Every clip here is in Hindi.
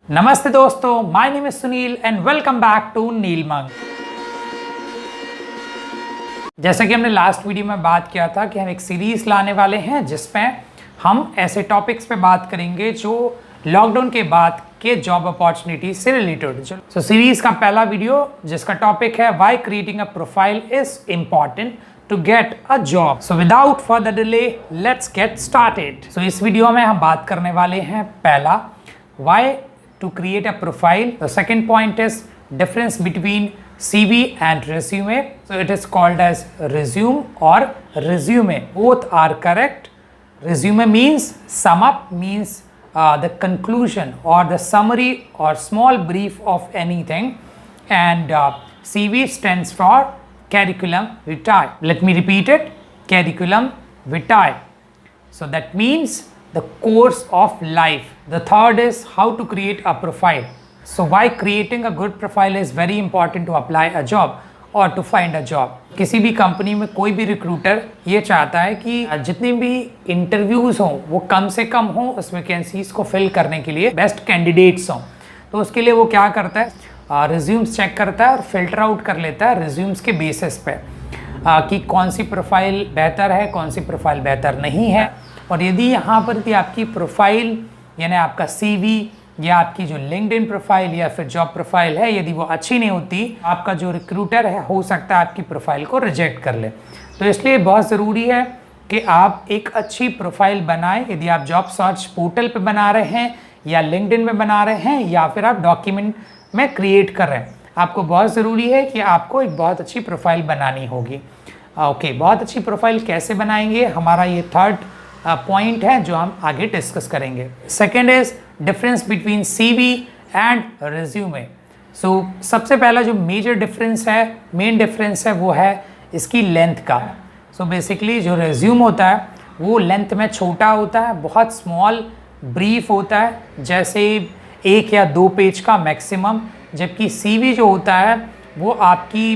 नमस्ते दोस्तों, my name is Sunil and welcome back to नीलमंग। जैसा कि हमने लास्ट वीडियो में बात किया था कि हम एक सीरीज लाने वाले हैं जिसमें हम ऐसे टॉपिक्स पे बात करेंगे जो लॉकडाउन के बाद के जॉब अपॉर्चुनिटी से रिलेटेड। सो सीरीज का पहला वीडियो जिसका टॉपिक है why creating a profile is important to get a job. So without further delay let's get started. So इस वीडियो में हम बात करने वाले हैं पहला why to create a profile. The second point is difference between CV and resume. So it is called as resume or resume. Both are correct. Resume means sum up, means the conclusion or the summary or small brief of anything, and CV stands for curriculum vitae. Let me repeat it, curriculum vitae. So that means the course of life. The third is how to create a profile. So why creating a good profile is very important to apply a job or to find a job. किसी भी कंपनी में कोई भी रिक्रूटर ये चाहता है कि जितने भी इंटरव्यूज हों वो कम से कम हों, उस वैकेंसीज को फिल करने के लिए बेस्ट कैंडिडेट्स हों। तो उसके लिए वो क्या करता है, रिज्यूम्स चेक करता है और फिल्टर आउट कर लेता है रिज्यूम्स के बेसिस पे कि कौन सी प्रोफाइल बेहतर है, कौन सी प्रोफाइल बेहतर नहीं है। और यदि यहाँ पर भी आपकी प्रोफाइल यानी आपका सीवी या आपकी जो लिंक्डइन प्रोफाइल या फिर जॉब प्रोफाइल है, यदि वो अच्छी नहीं होती, आपका जो रिक्रूटर है हो सकता है आपकी प्रोफाइल को रिजेक्ट कर ले। तो इसलिए बहुत ज़रूरी है कि आप एक अच्छी प्रोफाइल बनाएं। यदि आप जॉब सर्च पोर्टल पे बना रहे हैं या लिंक्डइन में बना रहे हैं या फिर आप डॉक्यूमेंट में क्रिएट कर रहे हैं, आपको बहुत ज़रूरी है कि आपको एक बहुत अच्छी प्रोफाइल बनानी होगी। ओके, बहुत अच्छी प्रोफाइल कैसे बनाएंगे, हमारा ये थर्ड पॉइंट है जो हम आगे डिस्कस करेंगे। Second is difference between CV and resume. So सबसे पहला जो मेजर डिफरेंस है, मेन डिफरेंस है, वो है इसकी लेंथ का। सो बेसिकली जो रिज्यूम होता है वो लेंथ में छोटा होता है, बहुत स्मॉल ब्रीफ होता है, जैसे 1 या 2 पेज का मैक्सिमम। जबकि सीवी जो होता है वो आपकी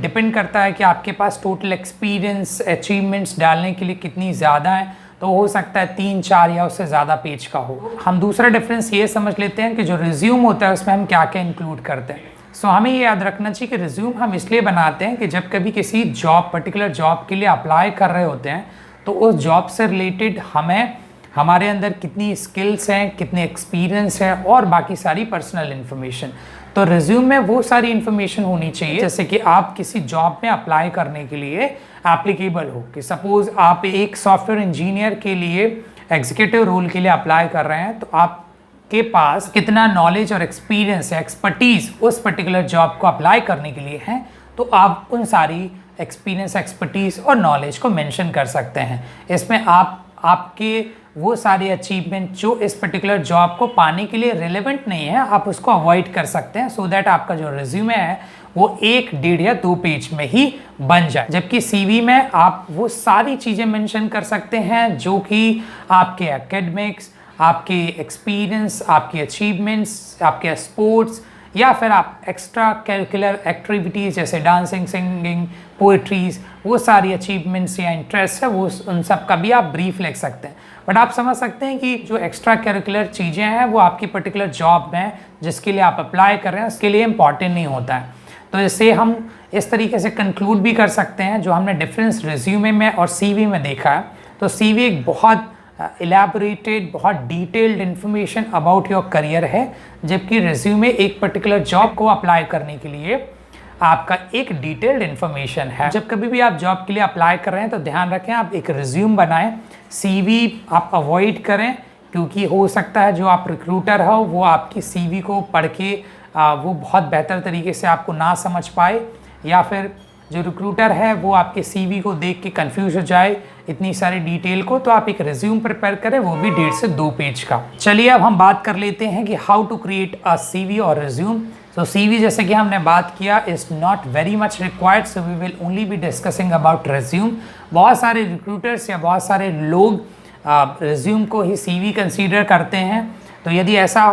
डिपेंड करता है कि आपके पास टोटल एक्सपीरियंस, अचीवमेंट्स डालने के लिए कितनी ज़्यादा है, तो हो सकता है 3, 4 या उससे ज़्यादा पेज का हो। हम दूसरा डिफरेंस ये समझ लेते हैं कि जो रिज्यूम होता है उसमें हम क्या क्या इंक्लूड करते हैं। सो हमें ये याद रखना चाहिए कि रिज्यूम हम इसलिए बनाते हैं कि जब कभी किसी जॉब, पर्टिकुलर जॉब के लिए अप्लाई कर रहे होते हैं तो उस जॉब से रिलेटेड हमें हमारे अंदर कितनी स्किल्स हैं, कितने एक्सपीरियंस है और बाकी सारी पर्सनल इन्फॉर्मेशन। तो रिज्यूम में वो सारी इन्फॉर्मेशन होनी चाहिए जैसे कि आप किसी जॉब में अप्लाई करने के लिए एप्लीकेबल हो। कि सपोज आप एक सॉफ्टवेयर इंजीनियर के लिए एग्जीक्यूटिव रोल के लिए अप्लाई कर रहे हैं, तो आपके पास कितना नॉलेज और एक्सपीरियंस है, एक्सपर्टीज़ उस पर्टिकुलर जॉब को अप्लाई करने के लिए है, तो आप उन सारी एक्सपीरियंस, एक्सपर्टीज़ और नॉलेज को मेंशन कर सकते हैं। इसमें आपके वो सारे अचीवमेंट जो इस पर्टिकुलर जॉब को पाने के लिए रिलेवेंट नहीं है, आप उसको अवॉइड कर सकते हैं, सो दैट आपका जो रिज्यूमे है वो 1, 1.5 या 2 पेज में ही बन जाए। जबकि सीवी में आप वो सारी चीज़ें मेंशन कर सकते हैं जो कि आपके एकेडमिक्स, आपके एक्सपीरियंस, आपके अचीवमेंट्स, आपके स्पोर्ट्स या फिर आप एक्स्ट्रा करिकुलर एक्टिविटीज़ जैसे डांसिंग, सिंगिंग, पोइट्रीज़, वो सारी अचीवमेंट्स या इंटरेस्ट है वो उन सब का भी आप ब्रीफ लिख सकते हैं। बट आप समझ सकते हैं कि जो एक्स्ट्रा करिकुलर चीज़ें हैं वो आपकी पर्टिकुलर जॉब में जिसके लिए आप अप्लाई कर रहे हैं उसके लिए इम्पॉर्टेंट नहीं होता है। तो इससे हम इस तरीके से कंक्लूड भी कर सकते हैं जो हमने डिफरेंस रिज्यूमे में और सीवी में देखा है। तो सीवी एक बहुत इलेबोरेटेड, बहुत detailed information about your career है, जबकि रिज्यूमे एक पर्टिकुलर जॉब को अप्लाई करने के लिए आपका एक डिटेल्ड इन्फॉर्मेशन है। जब कभी भी आप जॉब के लिए अप्लाई कर रहे हैं तो ध्यान रखें आप एक रिज्यूम बनाएं, सीवी आप अवॉइड करें, क्योंकि हो सकता है जो आप रिक्रूटर हो वो आपकी सीवी को पढ़ के वो बहुत बेहतर तरीके से आपको ना समझ पाए, या फिर जो रिक्रूटर है वो आपके सीवी को देख के कंफ्यूज हो जाए इतनी सारी डिटेल को। तो आप एक रिज्यूम प्रिपेयर करें, वो भी 1.5 से 2 पेज का। चलिए अब हम बात कर लेते हैं कि how to create a CV और रिज्यूम। सो सीवी जैसे कि हमने बात किया is not very much required, so we will only be discussing about resume. बहुत सारे रिक्रूटर्स या बहुत सारे लोग रिज्यूम को ही सीवी कंसीडर करते हैं, तो यदि ऐसा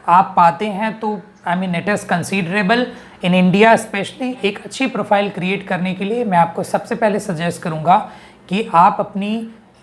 आप पाते हैं तो it is considerable in India specially. एक अच्छी प्रोफाइल क्रिएट करने के लिए मैं आपको सबसे पहले सजेस्ट करूँगा कि आप अपनी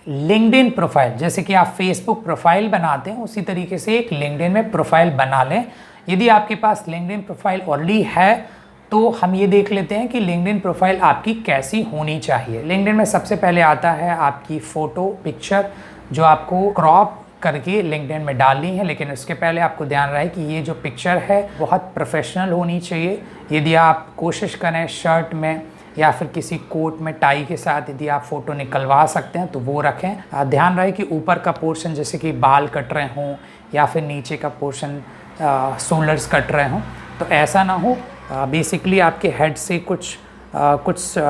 लिंक्डइन प्रोफाइल, जैसे कि आप फेसबुक प्रोफाइल बनाते हैं उसी तरीके से एक लिंक्डइन में प्रोफाइल बना लें। यदि आपके पास लिंक्डइन प्रोफाइल ऑलरेडी है तो हम ये देख लेते हैं कि लिंक्डइन प्रोफाइल आपकी कैसी होनी चाहिए। लिंक्डइन में सबसे पहले आता है आपकी फ़ोटो पिक्चर, जो आपको क्रॉप करके लिंक्डइन में डालनी है। लेकिन उसके पहले आपको ध्यान रहे कि ये जो पिक्चर है बहुत प्रोफेशनल होनी चाहिए। यदि आप कोशिश करें शर्ट में या फिर किसी कोट में टाई के साथ यदि आप फ़ोटो निकलवा सकते हैं तो वो रखें। ध्यान रहे कि ऊपर का पोर्शन जैसे कि बाल कट रहे हों या फिर नीचे का पोर्शन शोल्डर्स कट रहे हों, तो ऐसा ना हो। बेसिकली आपके हेड से कुछ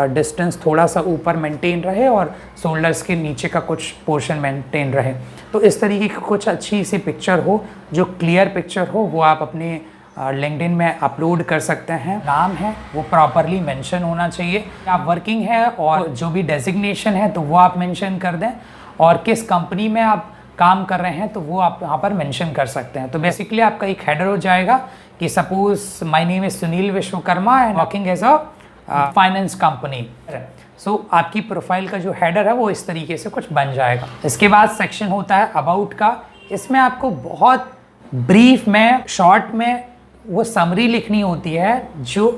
डिस्टेंस थोड़ा सा ऊपर मेंटेन रहे और शोल्डर्स के नीचे का कुछ पोर्शन मेंटेन रहे। तो इस तरीके की कुछ अच्छी सी पिक्चर हो, जो क्लियर पिक्चर हो, वो आप अपने लिंक्डइन में अपलोड कर सकते हैं। नाम है वो प्रॉपरली मेंशन होना चाहिए। आप वर्किंग है और जो भी डेजिग्नेशन है तो वो आप मेंशन कर दें, और किस कंपनी में आप काम कर रहे हैं तो वो आप यहाँ पर मेंशन कर सकते हैं। तो बेसिकली आपका एक हेडर हो जाएगा कि suppose my name is Sunil Vishwakarma and working as a finance company. So आपकी प्रोफाइल का जो हेडर है वो इस तरीके से कुछ बन जाएगा। इसके बाद सेक्शन होता है अबाउट का। इसमें आपको बहुत ब्रीफ में, शॉर्ट में वो समरी लिखनी होती है जो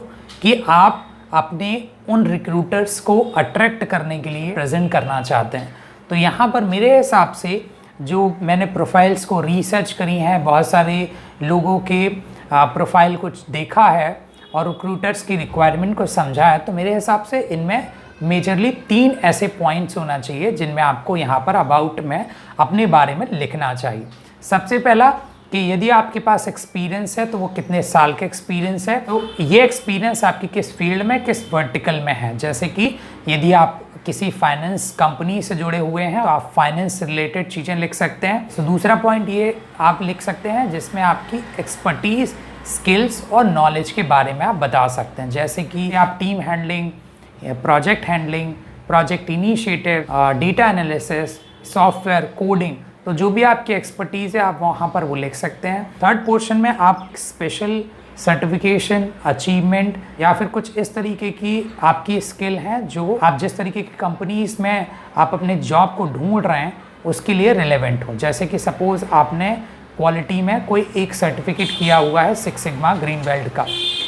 कि आप अपने उन रिक्रूटर्स को अट्रैक्ट करने के लिए प्रेजेंट करना चाहते हैं। तो यहाँ पर मेरे हिसाब से जो मैंने प्रोफाइल्स को रिसर्च करी हैं, बहुत सारे लोगों के प्रोफाइल कुछ देखा है और रिक्रूटर्स की रिक्वायरमेंट को समझा है, तो मेरे हिसाब से इनमें मेजरली 3 ऐसे पॉइंट्स होना चाहिए जिनमें आपको यहाँ पर अबाउट में अपने बारे में लिखना चाहिए। सबसे पहला कि यदि आपके पास एक्सपीरियंस है तो वो कितने साल का एक्सपीरियंस है, तो ये एक्सपीरियंस आपकी किस फील्ड में, किस वर्टिकल में है। जैसे कि यदि आप किसी फाइनेंस कंपनी से जुड़े हुए हैं तो आप फाइनेंस से रिलेटेड चीज़ें लिख सकते हैं। तो दूसरा पॉइंट ये आप लिख सकते हैं जिसमें आपकी एक्सपर्टीज़, स्किल्स और नॉलेज के बारे में आप बता सकते हैं। जैसे कि आप team handling, project handling, project initiative, data analysis, software coding, तो जो भी आपकी एक्सपर्टीज़ है आप वहाँ पर वो लिख सकते हैं। थर्ड पोर्शन में आप स्पेशल सर्टिफिकेशन, अचीवमेंट या फिर कुछ इस तरीके की आपकी स्किल है जो आप जिस तरीके की कंपनीज़ में आप अपने जॉब को ढूंढ रहे हैं उसके लिए रिलेवेंट हो। जैसे कि सपोज़ आपने क्वालिटी में कोई एक सर्टिफिकेट किया हुआ है 6 सिग्मा ग्रीन बेल्ट का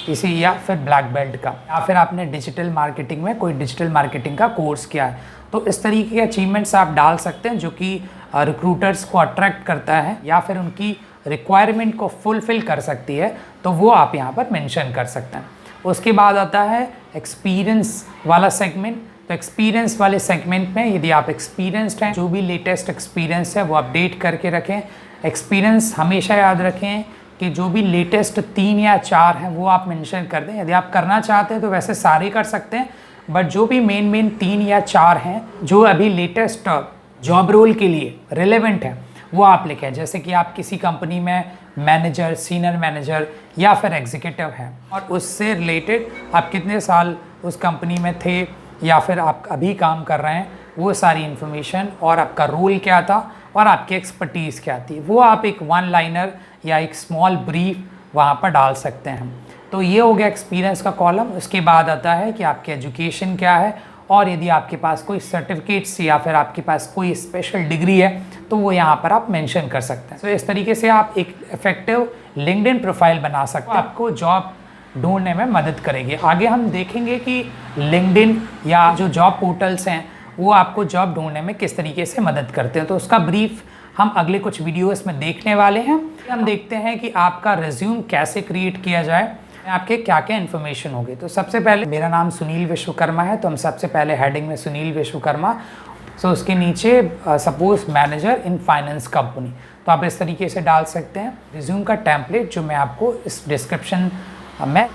इसी, या फिर ब्लैक बेल्ट का, या फिर आपने डिजिटल मार्केटिंग में कोई डिजिटल मार्केटिंग का कोर्स किया है, तो इस तरीके के अचीवमेंट्स आप डाल सकते हैं जो कि रिक्रूटर्स को अट्रैक्ट करता है या फिर उनकी रिक्वायरमेंट को फुलफ़िल कर सकती है, तो वो आप यहाँ पर मेंशन कर सकते हैं। उसके बाद आता है एक्सपीरियंस वाला सेगमेंट। तो एक्सपीरियंस वाले सेगमेंट में यदि आप एक्सपीरियंस्ड हैं, जो भी लेटेस्ट एक्सपीरियंस है वो अपडेट करके रखें। एक्सपीरियंस हमेशा याद रखें कि जो भी लेटेस्ट 3 या 4 हैं वो आप मेंशन कर दें। यदि आप करना चाहते हैं तो वैसे सारे कर सकते हैं, बट जो भी मेन 3 या 4 हैं जो अभी लेटेस्ट जॉब रोल के लिए रिलेवेंट है वो आप लिखें। जैसे कि आप किसी कंपनी में मैनेजर, सीनियर मैनेजर या फिर एग्जीक्यूटिव हैं और उससे रिलेटेड आप कितने साल उस कंपनी में थे या फिर आप अभी काम कर रहे हैं, वो सारी इन्फॉर्मेशन और आपका रोल क्या था और आपकी एक्सपर्टीज़ क्या थी, वो आप एक 1 लाइनर या एक स्मॉल ब्रीफ वहाँ पर डाल सकते हैं। तो ये हो गया एक्सपीरियंस का कॉलम। उसके बाद आता है कि आपकी एजुकेशन क्या है और यदि आपके पास कोई सर्टिफिकेट्स या फिर आपके पास कोई स्पेशल डिग्री है तो वो यहाँ पर आप मेंशन कर सकते हैं। तो इस तरीके से आप एक इफेक्टिव लिंक्डइन प्रोफाइल बना सकते हैं, आपको जॉब ढूंढने में मदद करेगी। आगे हम देखेंगे कि लिंक्डइन या जो जॉब पोर्टल्स हैं वो आपको जॉब ढूंढने में किस तरीके से मदद करते हैं, तो उसका ब्रीफ हम अगले कुछ वीडियोस में देखने वाले हैं। हम देखते हैं कि आपका रिज्यूम कैसे क्रिएट किया जाए, आपके क्या क्या इन्फॉर्मेशन होगी। तो सबसे पहले मेरा नाम सुनील विश्वकर्मा है, तो हम सबसे पहले हेडिंग में सुनील विश्वकर्मा, सो उसके नीचे suppose manager in finance company, तो आप इस तरीके से डाल सकते हैं। रिज्यूम का टेम्पलेट जो मैं आपको इस डिस्क्रिप्शन में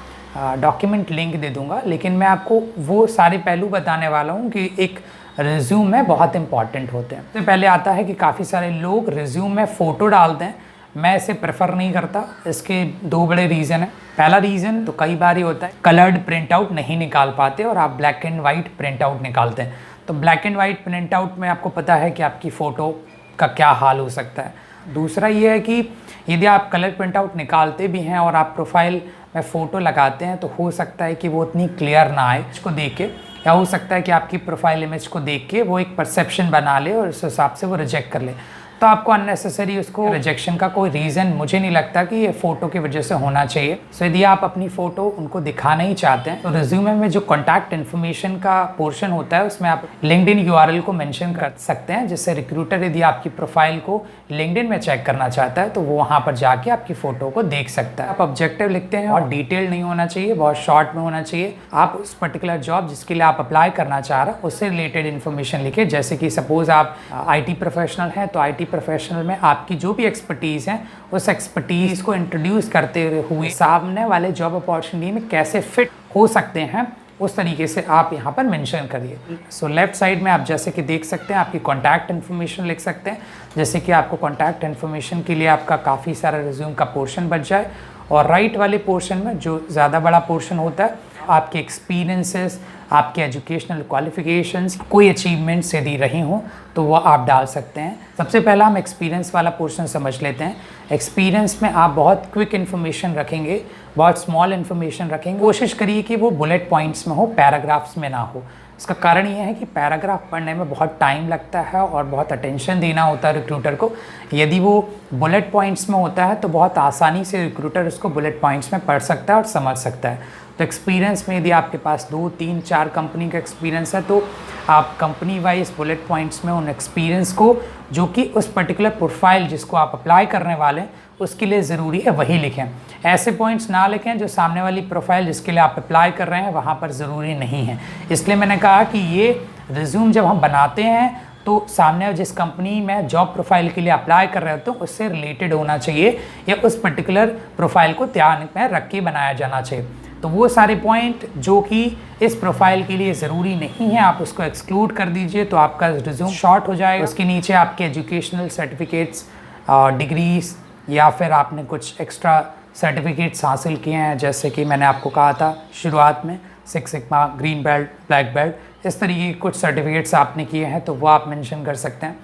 डॉक्यूमेंट लिंक दे दूंगा, लेकिन मैं आपको वो सारे पहलू बताने वाला हूँ कि एक रिज्यूम में बहुत इंपॉर्टेंट होते हैं। तो पहले आता है कि काफ़ी सारे लोग रिज्यूम में फ़ोटो डालते हैं, मैं इसे प्रेफर नहीं करता। इसके 2 बड़े रीज़न हैं। पहला रीज़न तो कई बार ही होता है कलर्ड प्रिंट आउट नहीं निकाल पाते और आप black and white print out निकालते हैं। तो black and white print out में आपको पता है कि आपकी फ़ोटो का क्या हाल हो सकता है। दूसरा ये है कि यदि आप कलर प्रिंट आउट निकालते भी हैं और आप प्रोफाइल में फ़ोटो लगाते हैं तो हो सकता है कि वो उतनी क्लियर ना आए। इसको देख के या हो सकता है कि आपकी प्रोफाइल इमेज को देख के वो एक परसेप्शन बना ले और उस हिसाब से वो रिजेक्ट कर ले। तो आपको अननेसेसरी उसको रिजेक्शन का कोई रीज़न मुझे नहीं लगता कि ये फ़ोटो की वजह से होना चाहिए। सो यदि आप अपनी फ़ोटो उनको दिखाना ही चाहते हैं तो रिज्यूमे में जो कॉन्टैक्ट इन्फॉर्मेशन का पोर्शन होता है उसमें आप लिंक्डइन यूआरएल को मेंशन कर सकते हैं, जिससे रिक्रूटर यदि आपकी प्रोफाइल को लिंक्डइन में चेक करना चाहता है तो वो वहाँ पर जाके आपकी फ़ोटो को देख सकता है। आप ऑब्जेक्टिव लिखते हैं और डिटेल नहीं होना चाहिए, बहुत शॉर्ट में होना चाहिए। आप उस पर्टिकुलर जॉब जिसके लिए आप अप्लाई करना चाह रहे हैं उससे रिलेटेड इन्फॉर्मेशन लिखे। जैसे कि सपोज़ आप IT प्रोफेशनल हैं तो IT प्रोफेशनल में आपकी जो भी एक्सपर्टीज़ है उस एक्सपर्टीज़ को इंट्रोड्यूस करते हुए सामने वाले जॉब अपॉर्चुनिटी में कैसे फिट हो सकते हैं उस तरीके से आप यहाँ पर मेंशन करिए। सो लेफ्ट साइड में आप जैसे कि देख सकते हैं आपकी कॉन्टैक्ट इन्फॉर्मेशन लिख सकते हैं, जैसे कि आपको कॉन्टैक्ट इन्फॉर्मेशन के लिए आपका काफ़ी सारा रिज्यूम का पोर्शन बच जाए। और राइट वाले पोर्शन में जो ज़्यादा बड़ा पोर्शन होता है आपके एक्सपीरियंसेस, आपके एजुकेशनल क्वालिफिकेशंस, कोई अचीवमेंट्स यदि रही हों तो वो आप डाल सकते हैं। सबसे पहला हम एक्सपीरियंस वाला पोर्शन समझ लेते हैं। एक्सपीरियंस में आप बहुत क्विक इन्फॉर्मेशन रखेंगे, बहुत स्मॉल इन्फॉर्मेशन रखेंगे। कोशिश करिए कि वो बुलेट पॉइंट्स में हो, पैराग्राफ्स में ना हो। इसका कारण ये है कि पैराग्राफ पढ़ने में बहुत टाइम लगता है और बहुत अटेंशन देना होता है रिक्रूटर को। यदि वो बुलेट पॉइंट्स में होता है तो बहुत आसानी से रिक्रूटर उसको बुलेट पॉइंट्स में पढ़ सकता है और समझ सकता है। तो एक्सपीरियंस में यदि आपके पास 2, 3, 4 कंपनी का एक्सपीरियंस है तो आप कंपनी वाइज बुलेट पॉइंट्स में उन एक्सपीरियंस को जो कि उस पर्टिकुलर प्रोफाइल जिसको आप अप्लाई करने वाले हैं उसके लिए ज़रूरी है वही लिखें। ऐसे पॉइंट्स ना लिखें जो सामने वाली प्रोफाइल जिसके लिए आप अप्लाई कर रहे हैं वहाँ पर ज़रूरी नहीं है। इसलिए मैंने कहा कि ये रिज्यूम जब हम बनाते हैं तो सामने जिस कंपनी में जॉब प्रोफाइल के लिए अप्लाई कर रहे हो तो उससे रिलेटेड होना चाहिए या उस पर्टिकुलर प्रोफाइल को ध्यान में रख के बनाया जाना चाहिए। तो वो सारे पॉइंट जो कि इस प्रोफाइल के लिए ज़रूरी नहीं है आप उसको एक्सक्लूड कर दीजिए तो आपका रिज्यूम शॉर्ट हो जाएगा। उसके नीचे आपके एजुकेशनल सर्टिफिकेट्स, डिग्रीज या फिर आपने कुछ एक्स्ट्रा सर्टिफिकेट्स हासिल किए हैं, जैसे कि मैंने आपको कहा था शुरुआत में 6 sigma, green belt, black belt, इस तरीके के कुछ सर्टिफिकेट्स आपने किए हैं तो वो आप मेंशन कर सकते हैं।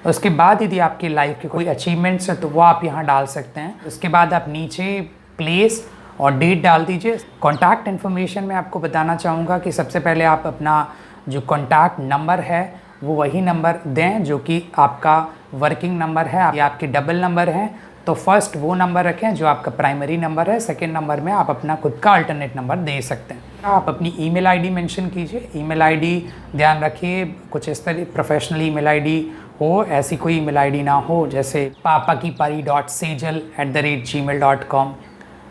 उसके बाद यदि आपकी लाइफ के कोई अचीवमेंट्स है तो वो आप यहाँ डाल सकते हैं। उसके बाद आप नीचे प्लेस और डेट डाल दीजिए। कॉन्टैक्ट इन्फॉर्मेशन में आपको बताना चाहूँगा कि सबसे पहले आप अपना जो कॉन्टैक्ट नंबर है वो वही नंबर दें जो कि आपका वर्किंग नंबर है या आपके डबल नंबर हैं तो फर्स्ट वो नंबर रखें जो आपका प्राइमरी नंबर है। सेकंड नंबर में आप अपना खुद का अल्टरनेट नंबर दे सकते हैं। आप अपनी ईमेल आईडी मेंशन कीजिए। ईमेल आईडी ध्यान रखिए कुछ इस तरह प्रोफेशनल ईमेल आईडी हो, ऐसी कोई ईमेल आईडी ना हो जैसे papakipari.sejal@gmail.com,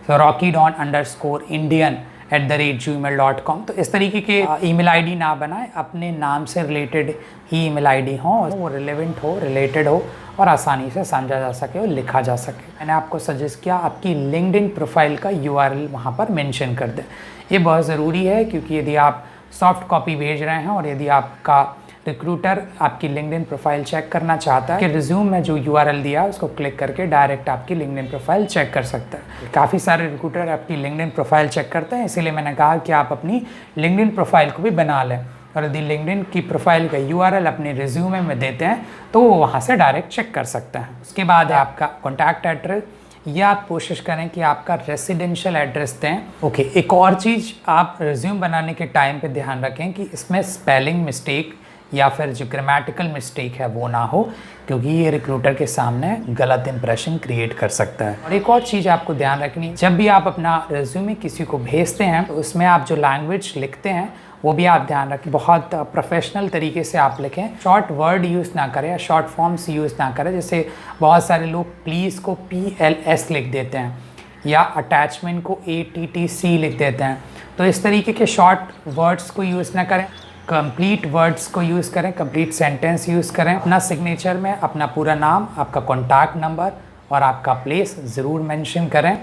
rocky_indian@gmail.com। तो इस तरीके के ईमेल आईडी ना बनाएं, अपने नाम से रिलेटेड ही ईमेल आईडी हो, वो रिलेवेंट हो, रिलेटेड हो और आसानी से समझा जा सके और लिखा जा सके। मैंने आपको सजेस्ट किया आपकी लिंक्डइन प्रोफाइल का URL वहाँ पर मेंशन कर दें। ये बहुत ज़रूरी है क्योंकि यदि आप सॉफ्ट कॉपी भेज रहे हैं और यदि आपका रिक्रूटर आपकी लिंक्डइन प्रोफाइल चेक करना चाहता है कि रिज्यूम में जो URL दिया उसको क्लिक करके डायरेक्ट आपकी लिंक्डइन प्रोफाइल चेक कर सकता है। काफ़ी सारे रिक्रूटर आपकी लिंक्डइन प्रोफाइल चेक करते हैं, इसीलिए मैंने कहा कि आप अपनी लिंक्डइन प्रोफाइल को भी बना लें और यदि लिंक्डइन की प्रोफाइल का URL अपने रिज्यूमे में देते हैं तो वो वहाँ से डायरेक्ट चेक कर सकते हैं। उसके बाद आपका कॉन्टैक्ट एड्रेस या आप कोशिश करें कि आपका रेसिडेंशियल एड्रेस दें। ओके, एक और चीज़ आप रिज्यूम बनाने के टाइम पे ध्यान रखें कि इसमें स्पेलिंग मिस्टेक या फिर जो ग्रामेटिकल मिस्टेक है वो ना हो, क्योंकि ये रिक्रूटर के सामने गलत इंप्रेशन क्रिएट कर सकता है। और एक और चीज़ आपको ध्यान रखनी, जब भी आप अपना रिज्यूमे किसी को भेजते हैं तो उसमें आप जो लैंग्वेज लिखते हैं वो भी आप ध्यान रखें, बहुत प्रोफेशनल तरीके से आप लिखें। शॉर्ट वर्ड यूज़ ना करें या शॉर्ट फॉर्म्स यूज़ ना करें, जैसे बहुत सारे लोग प्लीज़ को PLS लिख देते हैं या अटैचमेंट को ATTC लिख देते हैं। तो इस तरीके के शॉर्ट वर्ड्स को यूज़ ना करें, कंप्लीट वर्ड्स को यूज़ करें, कंप्लीट सेंटेंस यूज़ करें। अपना सिग्नेचर में अपना पूरा नाम, आपका कॉन्टैक्ट नंबर और आपका प्लेस ज़रूर मेंशन करें।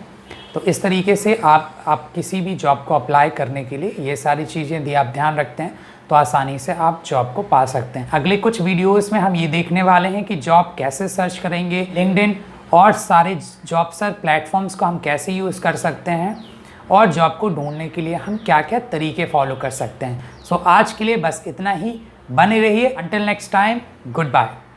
तो इस तरीके से आप किसी भी जॉब को अप्लाई करने के लिए ये सारी चीज़ें यदि आप ध्यान रखते हैं तो आसानी से आप जॉब को पा सकते हैं। अगले कुछ वीडियोस में हम ये देखने वाले हैं कि जॉब कैसे सर्च करेंगे, लिंक्डइन और सारे जॉब सर्च प्लेटफॉर्म्स को हम कैसे यूज़ कर सकते हैं और जॉब को ढूंढने के लिए हम क्या क्या तरीके फॉलो कर सकते हैं। सो आज के लिए बस इतना ही। बने रहिए। Until next time, good bye.